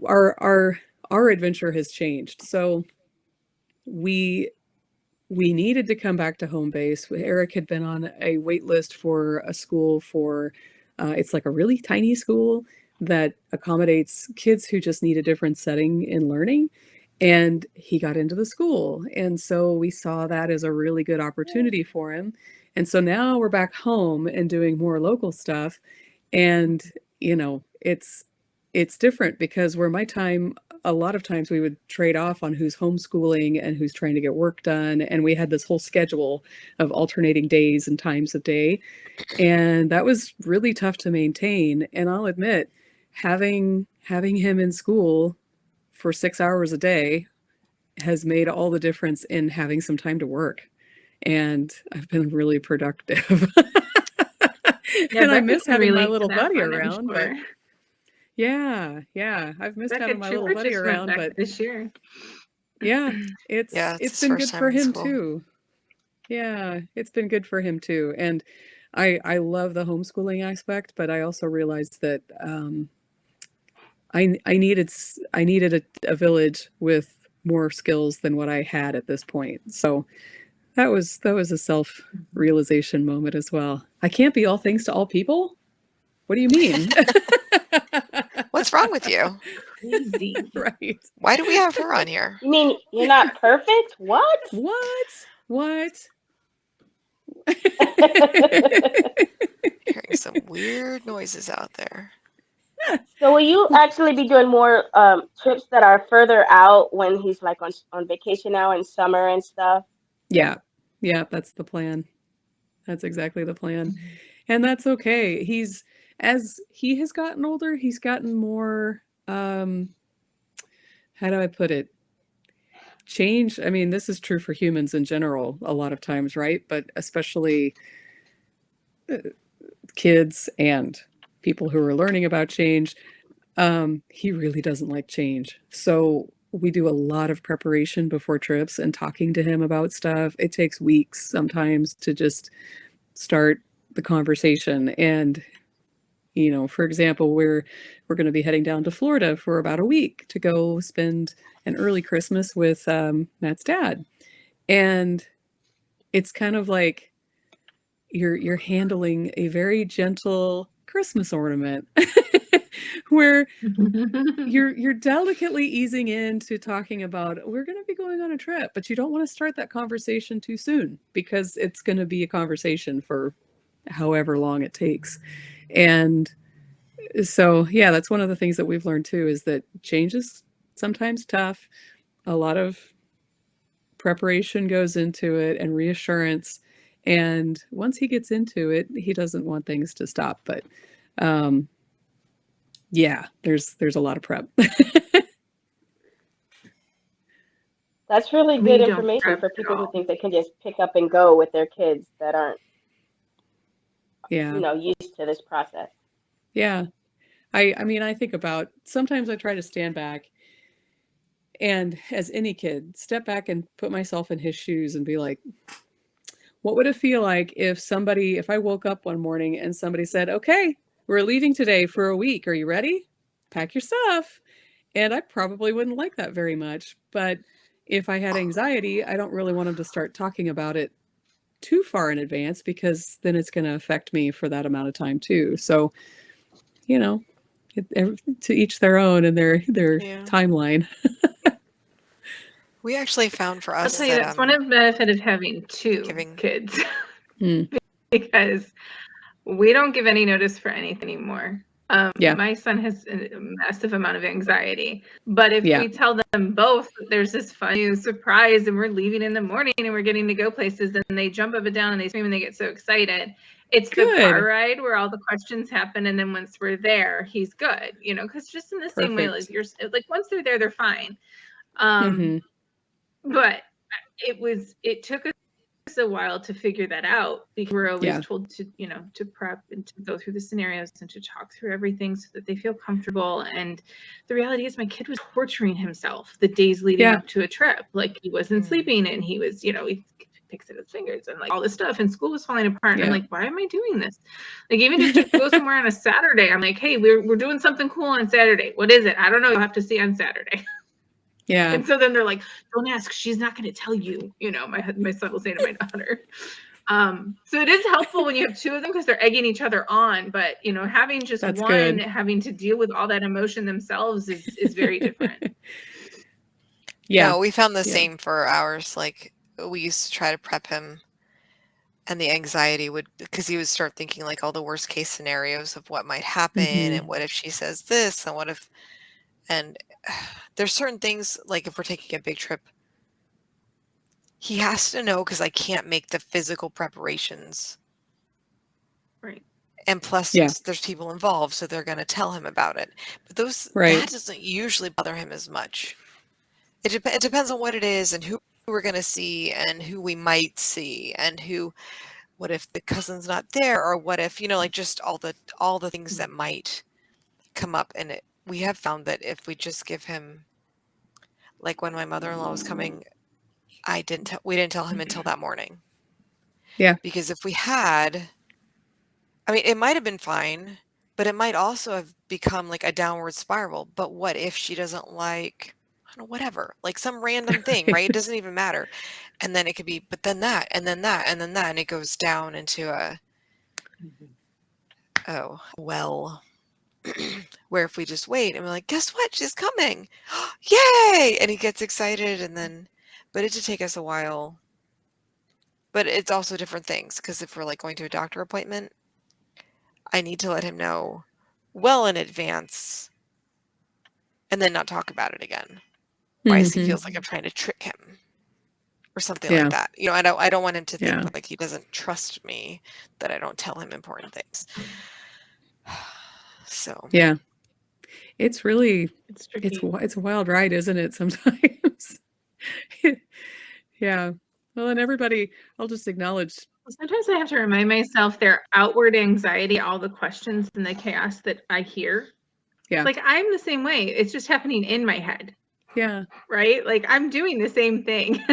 our adventure has changed. So we needed to come back to home base. Eric had been on a wait list for a school for, it's like a really tiny school that accommodates kids who just need a different setting in learning. And he got into the school. And so we saw that as a really good opportunity for him. And so now we're back home and doing more local stuff. And, it's different, because where my time, a lot of times we would trade off on who's homeschooling and who's trying to get work done. And we had this whole schedule of alternating days and times of day. And that was really tough to maintain. And I'll admit, having him in school for 6 hours a day has made all the difference in having some time to work. And I've been really productive. And I miss having my little buddy around, but I've missed having my little buddy around, but this year. It's been good for him too. Yeah, it's been good for him too. And I love the homeschooling aspect, but I also realized that I needed a village with more skills than what I had at this point. So that was a self-realization moment as well. I can't be all things to all people. What do you mean? What's wrong with you? Crazy. Right. Why do we have her on here? You mean you're not perfect? What? Hearing some weird noises out there. So will you actually be doing more trips that are further out when he's like on vacation now in summer and stuff? Yeah, that's the plan. That's exactly the plan. And that's okay. As he has gotten older, he's gotten more, how do I put it? Change. This is true for humans in general a lot of times, right? But especially kids and people who are learning about change. He really doesn't like change. So we do a lot of preparation before trips and talking to him about stuff. It takes weeks sometimes to just start the conversation. And For example, we're going to be heading down to Florida for about a week to go spend an early Christmas with Matt's dad. And it's kind of like you're handling a very gentle Christmas ornament where you're delicately easing into talking about, we're going to be going on a trip, but you don't want to start that conversation too soon because it's going to be a conversation for however long it takes. And so, yeah, that's one of the things that we've learned too, is that change is sometimes tough. A lot of preparation goes into it and reassurance. And once he gets into it, he doesn't want things to stop. But yeah, there's a lot of prep. That's really We good don't information prep for at people who all. think they can just pick up and go with their kids that aren't, Yeah. used to this process. Yeah. I mean, I think about, sometimes I try to stand back and, as any kid, step back and put myself in his shoes and be like, what would it feel like if I woke up one morning and somebody said, okay, we're leaving today for a week. Are you ready? Pack your stuff. And I probably wouldn't like that very much. But if I had anxiety, I don't really want him to start talking about it too far in advance, because then it's going to affect me for that amount of time too. So, to each their own and their Yeah. timeline. We actually found for I'll us tell you, that that's one of the benefits of having two giving kids Mm, because we don't give any notice for anything anymore. yeah. My son has a massive amount of anxiety, but if Yeah. we tell them both there's this fun new surprise and we're leaving in the morning and we're getting to go places, and they jump up and down and they scream and they get so excited. It's the car Good. ride where all the questions happen, and then once we're there, he's good, because just in the same way, like Perfect. once they're there, they're fine. Mhm. But it took us a while to figure that out, because we're always Yeah. told to to prep and to go through the scenarios and to talk through everything so that they feel comfortable. And the reality is, my kid was torturing himself the days leading Yeah. up to a trip. Like, he wasn't sleeping, and he was, he picks at his fingers and like all this stuff, and school was falling apart. And I'm Yeah. like, why am I doing this? Like, even just to go somewhere on a Saturday, I'm like, hey, we're doing something cool on Saturday. What is it? I don't know. You'll have to see on Saturday. Yeah. And so then they're like, don't ask. She's not going to tell you. My son will say to my daughter. So it is helpful when you have two of them, because they're egging each other on. But, having just That's one good. having to deal with all that emotion themselves is very different. Yeah. No, we found the Yeah. same for ours. Like, we used to try to prep him, and the anxiety because he would start thinking like all the worst case scenarios of what might happen, Mhm. and what if she says this, and what if, and there's certain things, like if we're taking a big trip, he has to know, because I can't make the physical preparations. Right. And plus, Yeah. there's people involved, so they're going to tell him about it. But Right. that doesn't usually bother him as much. It depends on what it is, and who we're going to see, and who we might see, and what if the cousin's not there, or what if, like, just all the things that might come up. And we have found that if we just give him, like when my mother-in-law was coming, we didn't tell him until that morning. Yeah. Because if we had, I mean, it might have been fine, but it might also have become like a downward spiral. But what if she doesn't like, I don't know, whatever, like some random thing, right? It doesn't even matter. And then it could be, but then that, and then that, and then that, and it goes down into oh, well, where if we just wait and we're like, guess what? She's coming. Yay! And he gets excited, but it did take us a while. But it's also different things, because if we're like going to a doctor appointment, I need to let him know well in advance, and then not talk about it again. Otherwise, he feels like I'm trying to trick him or something like that. I don't want him to think like he doesn't trust me, that I don't tell him important things. So Yeah. It's really, It's tricky. it's a wild ride, isn't it? Sometimes. Yeah. Well, and everybody, I'll just acknowledge. Sometimes I have to remind myself their outward anxiety, all the questions and the chaos that I hear. Yeah. Like, I'm the same way. It's just happening in my head. Yeah. Right? Like, I'm doing the same thing.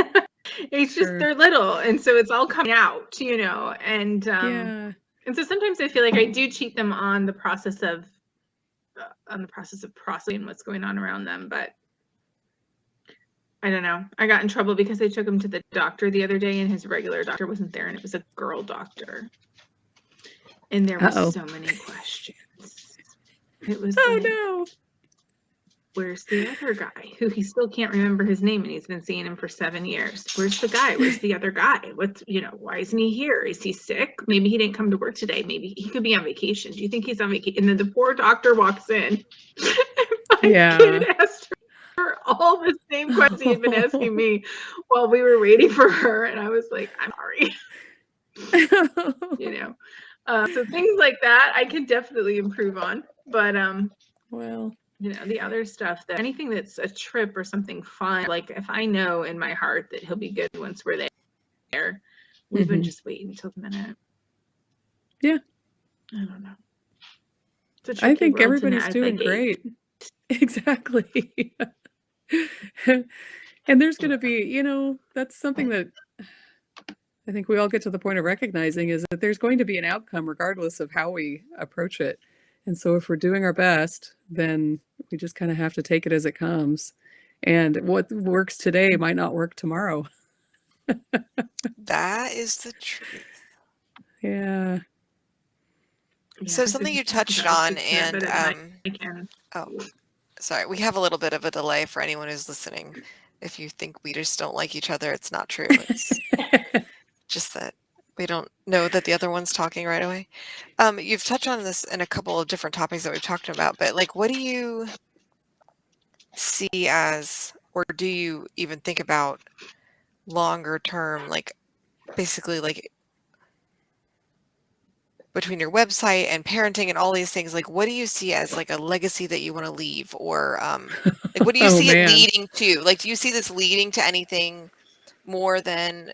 It's just Sure. they're little, and so it's all coming out, and Yeah. And so sometimes I feel like I do cheat them on the process of processing what's going on around them, but I don't know. I got in trouble because I took him to the doctor the other day and his regular doctor wasn't there, and it was a girl doctor. And there were so many questions. It was no. Where's the other guy who he still can't remember his name and he's been seeing him for 7 years? Where's the guy? Where's the other guy? What's, why isn't he here? Is he sick? Maybe he didn't come to work today. Maybe he could be on vacation. Do you think he's on vacation? And then the poor doctor walks in. My kid asked her all the same questions he had been asking me while we were waiting for her. And I was like, I'm sorry. So things like that I can definitely improve on. But well, the other stuff, that anything that's a trip or something fun, like if I know in my heart that he'll be good once we're there, we've been just waiting until the minute. Yeah. I don't know. I think everybody's doing great. Exactly. And there's going to be, that's something that I think we all get to the point of recognizing, is that there's going to be an outcome regardless of how we approach it. And so if we're doing our best, then we just kind of have to take it as it comes. And what works today might not work tomorrow. That is the truth. Yeah. So something you touched on, and sorry, we have a little bit of a delay for anyone who's listening. If you think we just don't like each other, it's not true. It's just that we don't know that the other one's talking right away. You've touched on this in a couple of different topics that we've talked about, but like, what do you see as, or do you even think about longer term, like basically like between your website and parenting and all these things, like what do you see as like a legacy that you want to leave, or like what do you see it leading to? Like, do you see this leading to anything more than,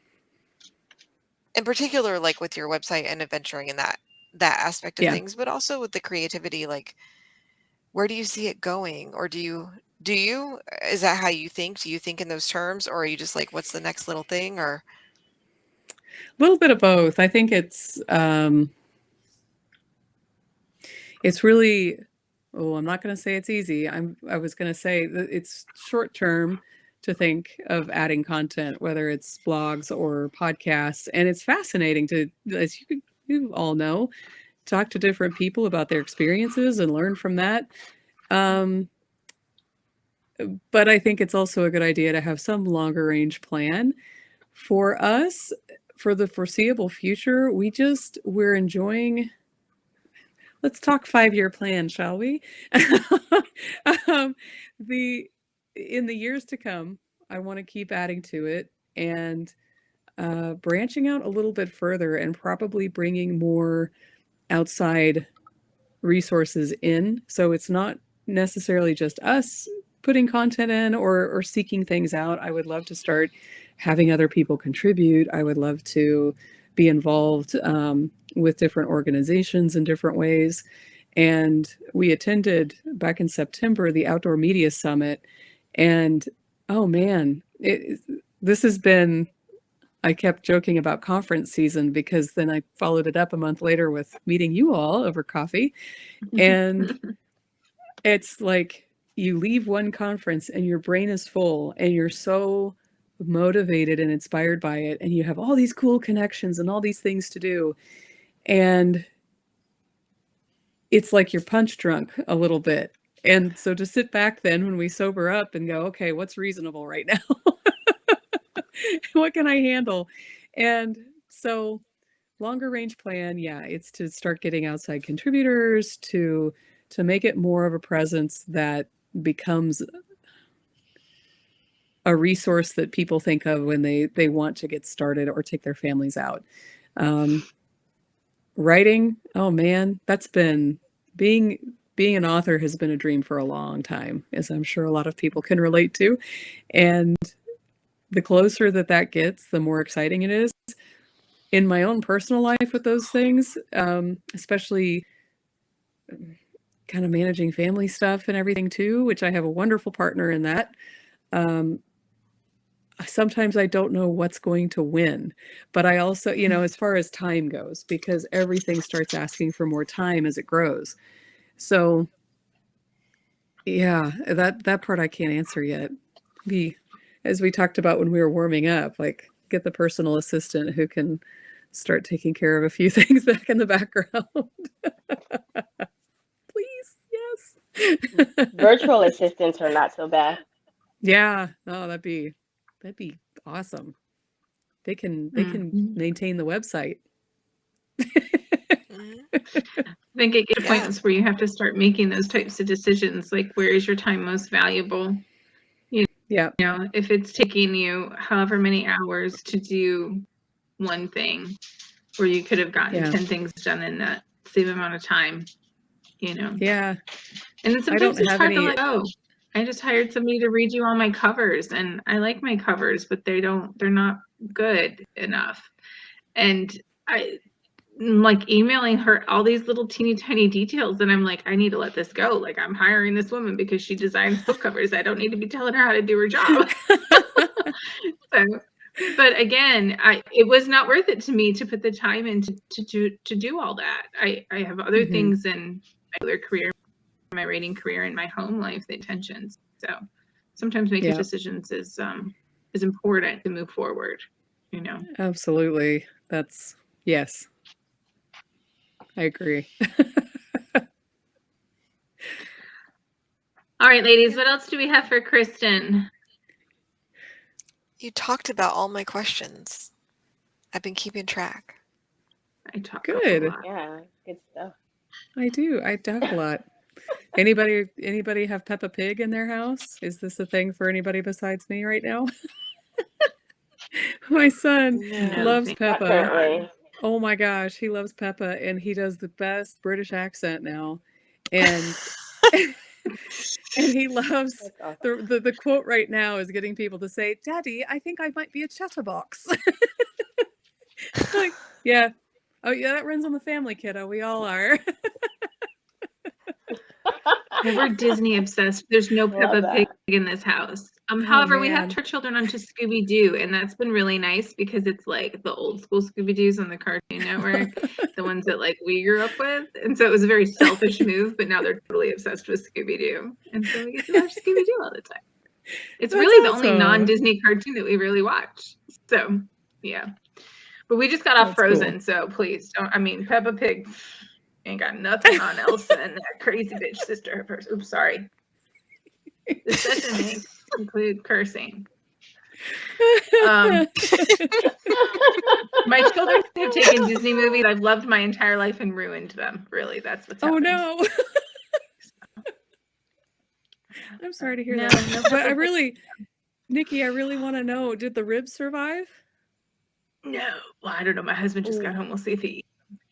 in particular, like with your website and adventuring in that aspect of things, but also with the creativity, like where do you see it going? Or do you, is that how you think? Do you think in those terms, or are you just like, what's the next little thing? Or a little bit of both. I think it's really, I'm not going to say it's easy. I was going to say that it's short term to think of adding content, whether it's blogs or podcasts. And it's fascinating to, as you all know, talk to different people about their experiences and learn from that. But I think it's also a good idea to have some longer range plan. For us, for the foreseeable future, we're enjoying. Let's talk 5-year plan, shall we? In the years to come, I want to keep adding to it and branching out a little bit further, and probably bringing more outside resources in. So it's not necessarily just us putting content in or seeking things out. I would love to start having other people contribute. I would love to be involved with different organizations in different ways. And we attended back in September the Outdoor Media Summit, and oh man, this has been, I kept joking about conference season, because then I followed it up a month later with meeting you all over coffee. And it's like you leave one conference and your brain is full and you're so motivated and inspired by it, and you have all these cool connections and all these things to do, and it's like you're punch drunk a little bit. And so to sit back then when we sober up and go, okay, what's reasonable right now? What can I handle? And so longer range plan, it's to start getting outside contributors, to make it more of a presence that becomes a resource that people think of when they want to get started or take their families out. Writing, oh man, that's been, being an author has been a dream for a long time, as I'm sure a lot of people can relate to. And the closer that gets, the more exciting it is. In my own personal life with those things, especially kind of managing family stuff and everything too, which I have a wonderful partner in that. sometimes I don't know what's going to win. But I also, as far as time goes, because everything starts asking for more time as it grows. So yeah, that part I can't answer yet. As we talked about when we were warming up, like get the personal assistant who can start taking care of a few things back in the background. Please, yes. Virtual assistants are not so bad. Yeah. Oh, that'd be awesome. They can maintain the website. Mhm. I think it gets to Yeah. points where you have to start making those types of decisions, like where is your time most valuable? Yeah. If it's taking you however many hours to do one thing, where you could have gotten 10 things done in that same amount of time, Yeah. And then sometimes it's hard to let go. I just hired somebody to read you all my covers, and I like my covers, but they're not good enough. And I'm like emailing her all these little teeny tiny details, and I'm like, I need to let this go. Like, I'm hiring this woman because she designs book covers. I don't need to be telling her how to do her job. But again, it was not worth it to me to put the time in to do all that. I have other things in my other career, my writing career, and my home life that tensions. So sometimes making decisions is important to move forward. Absolutely. Yes. I agree. All right, ladies, what else do we have for Cristen? You talked about all my questions. I've been keeping track. I talk Good. a lot. Yeah, good stuff. I do. I talk a lot. Anybody have Peppa Pig in their house? Is this a thing for anybody besides me right now? My son loves Peppa. Not currently. Oh my gosh, he loves Peppa, and he does the best British accent now. And and he loves That's awesome. the quote right now is getting people to say, "Daddy, I think I might be a chatterbox." Like, yeah. Oh yeah, that runs on the family, kiddo. We all are. Well, we're Disney obsessed. There's no Peppa Pig in this house. However, we have turned children onto Scooby-Doo, and that's been really nice because it's like the old school Scooby-Doos on the Cartoon Network, the ones that like we grew up with. And so it was a very selfish move, but now they're totally obsessed with Scooby-Doo. And so we get to watch Scooby-Doo all the time. It's really the only non-Disney cartoon that we really watch. So yeah. But we just got off Frozen, so please don't. I mean, Peppa Pig ain't got nothing on Elsa and that crazy bitch sister of hers. Oops, sorry. The session may include cursing. My children have taken Disney movies I've loved my entire life and ruined them. Really, that's what's happened. Oh no. I'm sorry to hear that. But Nikki, I really want to know, did the ribs survive? No. Well, I don't know. My husband just got home. We'll see if he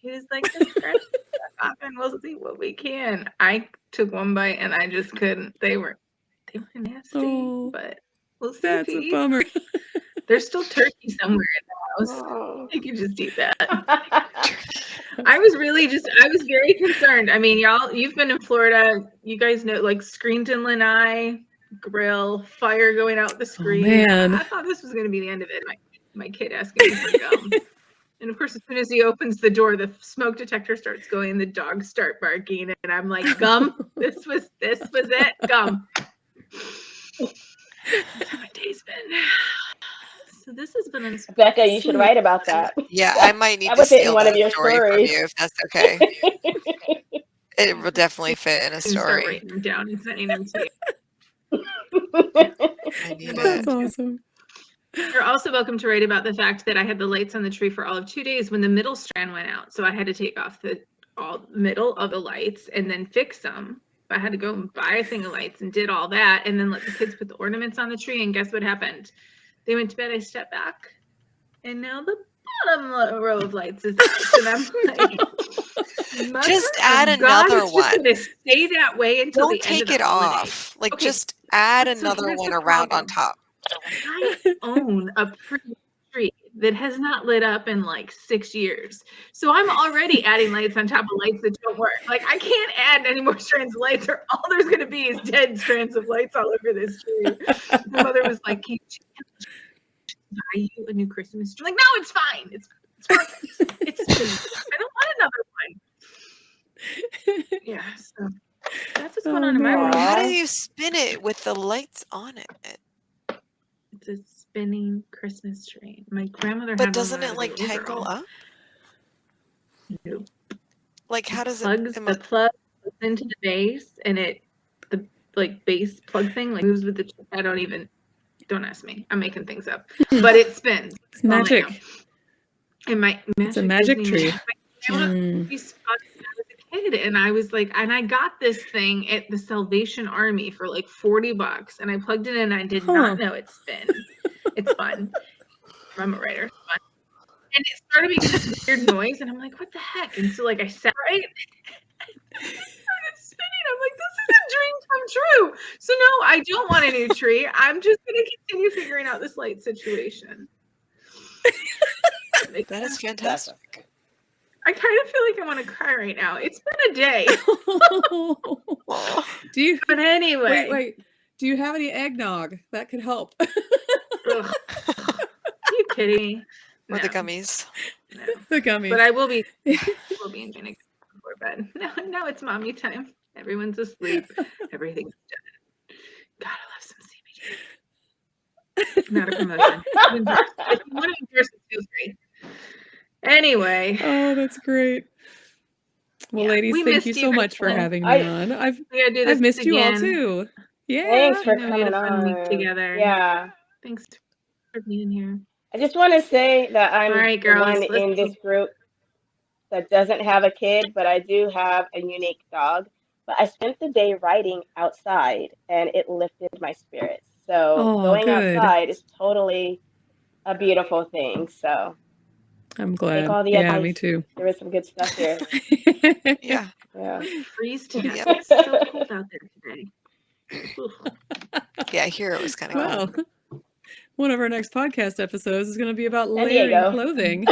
was like, just scratch off and we'll see what we can. I took one bite and I just couldn't. They were nasty, but we'll see. That's a bummer. There's still turkey somewhere in the house. You can just eat that. I was very concerned. I mean, y'all, you've been in Florida. You guys know, like, screened-in lanai, grill, fire going out the screen. Oh, man. I thought this was going to be the end of it. My kid asking me for gum. And of course, as soon as he opens the door, the smoke detector starts going, the dogs start barking, and I'm like, gum. This was it, gum. That's how my day's been. So this has been Becca, you should write about that. Yeah, I might need That to was it in steal one of that your story from stories. you if that's okay. It will definitely fit in a Start story. writing them down and sending them to you. I need That's it. awesome. You're also welcome to write about the fact that I had the lights on the tree for all of 2 days when the middle strand went out. So I had to take off the middle of the lights and then fix them. I had to go and buy a thing of lights and did all that and then let the kids put the ornaments on the tree. And guess what happened? They went to bed, I stepped back, and now the bottom row of lights is out. And I'm like, just add another one. It's just going to stay that way until Don't the end of take the it holiday. off. Like, Okay, just add so another here's one the around on problem. top. I own a pretty tree that has not lit up in like 6 years. So I'm already adding lights on top of lights that don't work. Like, I can't add any more strands of lights or all there's going to be is dead strands of lights all over this tree. My mother was like, buy you a new Christmas tree. I'm like, no, it's fine. It's perfect. It's spinning. I don't want another one. Yeah, so that's what's going on in my no. world. How do Aw. you spin it with the lights on it? It's a spinning Christmas tree. My grandmother But had doesn't one it when I like was a little tangle girl. up? No. Like how does Plugs it? the plug goes into the base, and the like base plug thing like moves with the. Don't ask me. I'm making things up, but it spins. It's That's all I know. magic. And my It's a magic magic isn't tree. even- my grandma Mm. used to plug it when I was a kid, and I was like, and I got this thing at the Salvation Army for like $40, and I plugged it in. And I did Huh. not know it spins. It's fun. I'm a writer. It's fun. And it started making this weird noise, and I'm like, what the heck? And so like I sat right. Started spinning. I'm like, this is a dream come true. So no, I don't want a new tree. I'm just gonna continue figuring out this light situation. That is fantastic. I kind of feel like I want to cry right now. It's been a day. Aw. Do you But anyway. wait? Do you have any eggnog that could help? Ugh. Are you kidding me? Or the No, gummies. no. The gummies. But I will be enjoying it before bed. No, it's mommy time. Everyone's asleep. Everything's done. God, I love some CBD. Not a promotion. If you want to endorse it, feel free. Anyway. Oh, that's great. Well, Yeah, ladies, we thank missed you you, so much for Cristen. having me on. I've We gotta do this missed you all again. too. Yeah. Thanks for I know we had coming a fun week on. together. Yeah. Thanks for being here. I just want to say that I'm All right, the girls, one let's in this group that doesn't have a kid, but I do have a unique dog. But I spent the day riding outside, and it lifted my spirits. So Oh, going good. outside is totally a beautiful thing. So I'm take glad. all the Yeah, advice. me too. There is some good stuff here. Yeah. Yeah. freeze to death. Yep. It's so cold out there today. Oof. Yeah, I hear it was kind of cold. Well, one of our next podcast episodes is going to be about San layering Diego. clothing.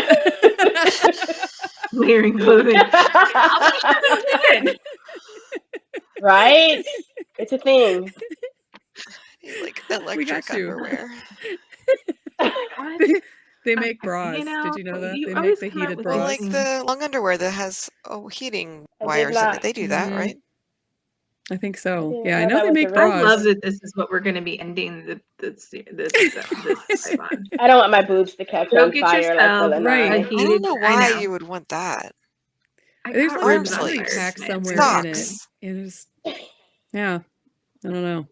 Layering clothing. I'll be having it. Right? It's a thing. Like We electric got you. underwear. What? They make bras. You know, Did you know that? you They always make the come up heated with Well, bras. like things. the long underwear that has heating I did wires in not. it. They do that, Mhm. right? I think so. didn't Yeah, I know know that they was make a bras. I love that this is what we're going to be ending this live on. I don't want my boobs to catch Go on get fire like yourself the right. a lanai. I don't heated. know I why know. you would want that. I There's caught like a ribs on body sleeves. fire pack tonight. somewhere in it. Socks. It is. Yeah, I don't know.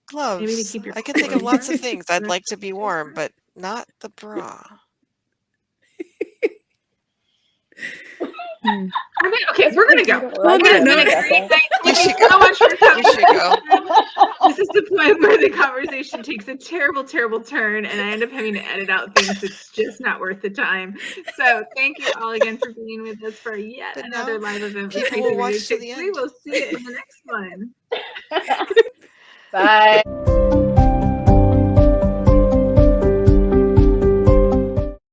Gloves. Maybe to keep your I can think of clothes lots of warm. things I'd like to be warm, but not the bra. Hmm. Okay, we're gonna go. Well, on that It's been note, a great night. You Thank you should so much for coming. You should go. This is the point where the conversation takes a terrible, terrible turn, and I end up having to edit out things. It's just not worth the time. So thank you all again for being with us for yet But another now live event with people Crazy will Radio watch to Chicks. the We end. will see you in the next one. Bye.